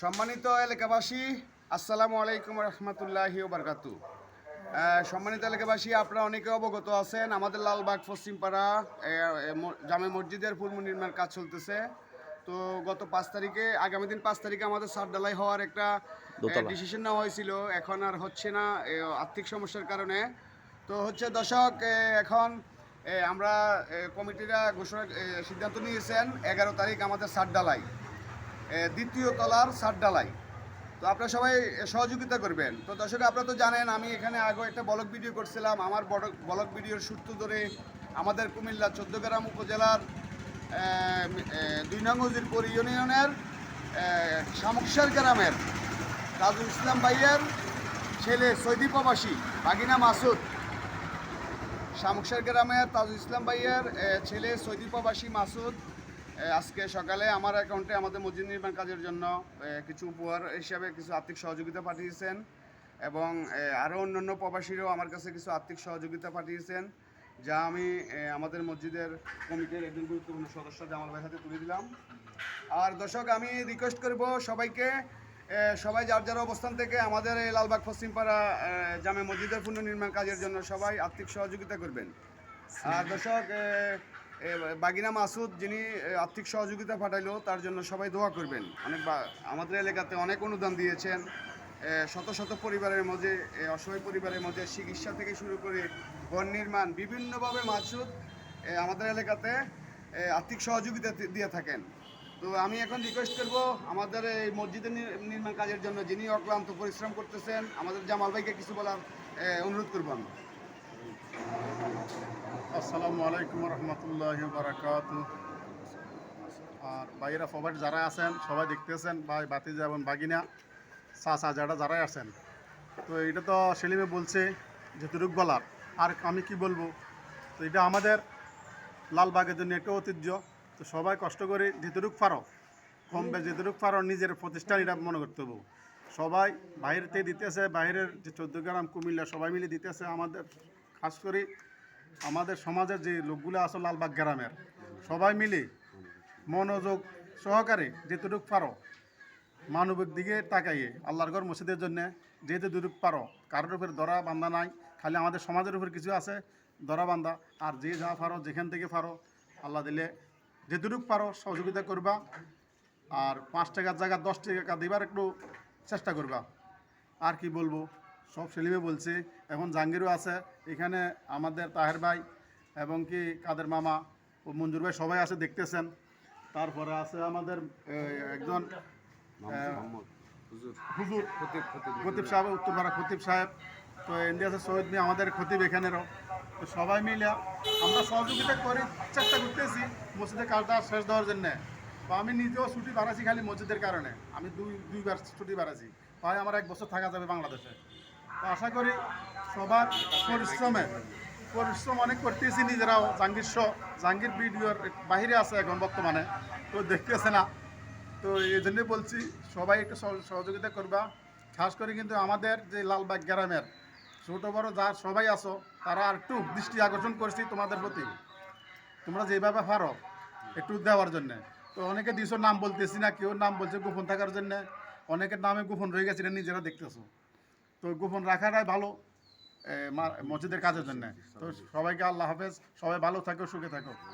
সম্মানিত এলাকাবাসী, আসসালামু আলাইকুম রহমতুল্লাহি ওয়া বারাকাতুহু। সম্মানিত এলাকাবাসী, আপনারা অনেকে অবগত আছেন আমাদের লালবাগ পশ্চিমপাড়া জামে মসজিদের পুনর্নির্মাণ কাজ চলতেছে। তো গত 5 তারিখে, আগামী দিন 5 তারিখে আমাদের ছাদ ঢালাই হওয়ার একটা ডিসিশন নেওয়া হয়েছিল। এখন আর হচ্ছে না আর্থিক সমস্যার কারণে। তো হচ্ছে দর্শক, এখন আমরা কমিটিরা সিদ্ধান্ত নিয়েছেন 11 তারিখ আমাদের ছাদ ঢালাই, দ্বিতীয় তলার ছাদ ঢালাই। তো আপনারা সবাই সহযোগিতা করবেন। তো দর্শক, আপনারা তো জানেন আমি এখানে আগে একটা ব্লগ ভিডিও করছিলাম। আমার ব্লগ ভিডিওর সূত্র ধরে আমাদের কুমিল্লা 14 গ্রাম উপজেলার 2 নং উজিরপুর ইউনিয়নের শামুকসার গ্রামের তাজুল ইসলাম ভাইয়ের ছেলে সৌদি প্রবাসী বাগিনা মাসুদ, শামুকসার গ্রামের তাজুল ইসলাম ভাইয়ের ছেলে সৌদি প্রবাসী মাসুদ আজকে সকালে আমার অ্যাকাউন্টে আমাদের মসজিদ নির্মাণ কাজের জন্য কিছু উপহার হিসাবে কিছু আর্থিক সহযোগিতা পাঠিয়েছেন, এবং আরও অন্যান্য প্রবাসীরাও আমার কাছে কিছু আর্থিক সহযোগিতা পাঠিয়েছেন, যা আমি আমাদের মসজিদের কমিটির একজন গুরুত্বপূর্ণ সদস্য জামাল ভাইয়ের হাতে তুলে দিলাম। আর দর্শক, আমি রিকোয়েস্ট করব সবাইকে, সবাই যার যার অবস্থান থেকে আমাদের এই লালবাগ পশ্চিমপাড়া জামে মসজিদের পুনর্নির্মাণ কাজের জন্য সবাই আর্থিক সহযোগিতা করবেন। আর দর্শক, বাগিনা মাসুদ যিনি আর্থিক সহযোগিতা পাঠাইলো তার জন্য সবাই দোয়া করবেন। আমাদের এলাকাতে অনেক অনুদান দিয়েছেন, শত শত পরিবারের মধ্যে, অসহায় পরিবারের মধ্যে চিকিৎসা থেকে শুরু করে ঘর নির্মাণ বিভিন্নভাবে মাসুদ আমাদের এলাকাতে আর্থিক সহযোগিতা দিয়ে থাকেন। তো আমি এখন রিকোয়েস্ট করব আমাদের এই মসজিদের নির্মাণ কাজের জন্য যিনি অক্লান্ত পরিশ্রম করতেছেন আমাদের জামাল ভাইকে কিছু বলার অনুরোধ করব আমি। আসসালামু আলাইকুম রহমতুল্লাহি বারাকাতুহু। আর বাইরা সবাই যারা আছেন সবাই দেখতেছেন, ভাই বাতিজা এবং বাগিনা চাচা যারাই আছেন, তো এটা তো সেলিমে বলছে যেটুক বলার, আর আমি কি বলবো। তো এটা আমাদের লালবাগের জন্য একটা ঐতিহ্য। তো সবাই কষ্ট করে যেটুক পারো, কম বেশ যেটুক পারো নিজের প্রতিষ্ঠান এটা মনে করতে হবো। সবাই বাইরের থেকে দিতেছে, বাইরের যে 14 গ্রাম কুমিল্লা সবাই মিলে দিতেছে। আমাদের খাস করে আমাদের সমাজের যে লোকগুলো আছে লালবাগ গ্রামের সবাই মিলে মনোযোগ সহকারে যেটুক পারো মানবিক দিকে তাকাইয়ে আল্লাহর ঘর মসজিদের জন্য যেটুক পারো, কারোর উপরে ধরা বান্ধা নাই, খালি আমাদের সমাজের উপর কিছু আছে ধরা বান্ধা। আর যে যা পারো যেখান থেকে পারো আল্লাহ দিলে যেটুক পারো সহযোগিতা করবা। আর 5 টাকার জায়গায় 10 টাকা দিবার একটু চেষ্টা করবা। আর কি বলবো, সব সেলিমে বলছে। এখন জাহাঙ্গীরও আছে এখানে, আমাদের তাহের ভাই এবং কি কাদের মামা ও মঞ্জুর ভাই সবাই আছে দেখতেছেন। তারপরে আছে আমাদের একজন হুজুর খতিব সাহেব, উত্তরপাড়া খতিব সাহেব। তো ইন্ডিয়া আছে সৈয়দ মিয়া আমাদের খতিব এখানেরও। তো সবাই মিলে আমরা সহযোগিতা করে চেষ্টা করতেছি মসজিদের কাজটা শেষ দেওয়ার জন্যে। তো আমি নিজেও ছুটি বাড়াচ্ছি খালি মসজিদের কারণে, আমি দুইবার ছুটি বাড়াচ্ছি, তাই আমার 1 বছর থাকা যাবে বাংলাদেশে। তো আশা করি সবার পরিশ্রম অনেক করতেছি নিজেরাও। জাহাঙ্গীর ভিডিওর বাহিরে আছে এখন বর্তমানে, তো দেখতেছে না। তো এই জন্যই বলছি সবাই একটু সহযোগিতা করবা। খাস করে কিন্তু আমাদের যে লালবাগ গ্রামের ছোটো বড়ো যার সবাই আছো, তারা আর একটু দৃষ্টি আকর্ষণ করছি তোমাদের প্রতি, তোমরা যেভাবে পারো একটু দেওয়ার জন্যে। তো অনেকে দিছো, নাম বলতেছি না, কেউ নাম বলছে গোপন থাকার জন্যে, অনেকের নামে গোপন রয়ে গেছে, নিজেরা দেখতেছো। তো গোপন রাখাটাই ভালো মসজিদের কাজের জন্য। তো সবাইকে আল্লাহ হাফেজ, সবাই ভালো থাকো, সুখে থাকো।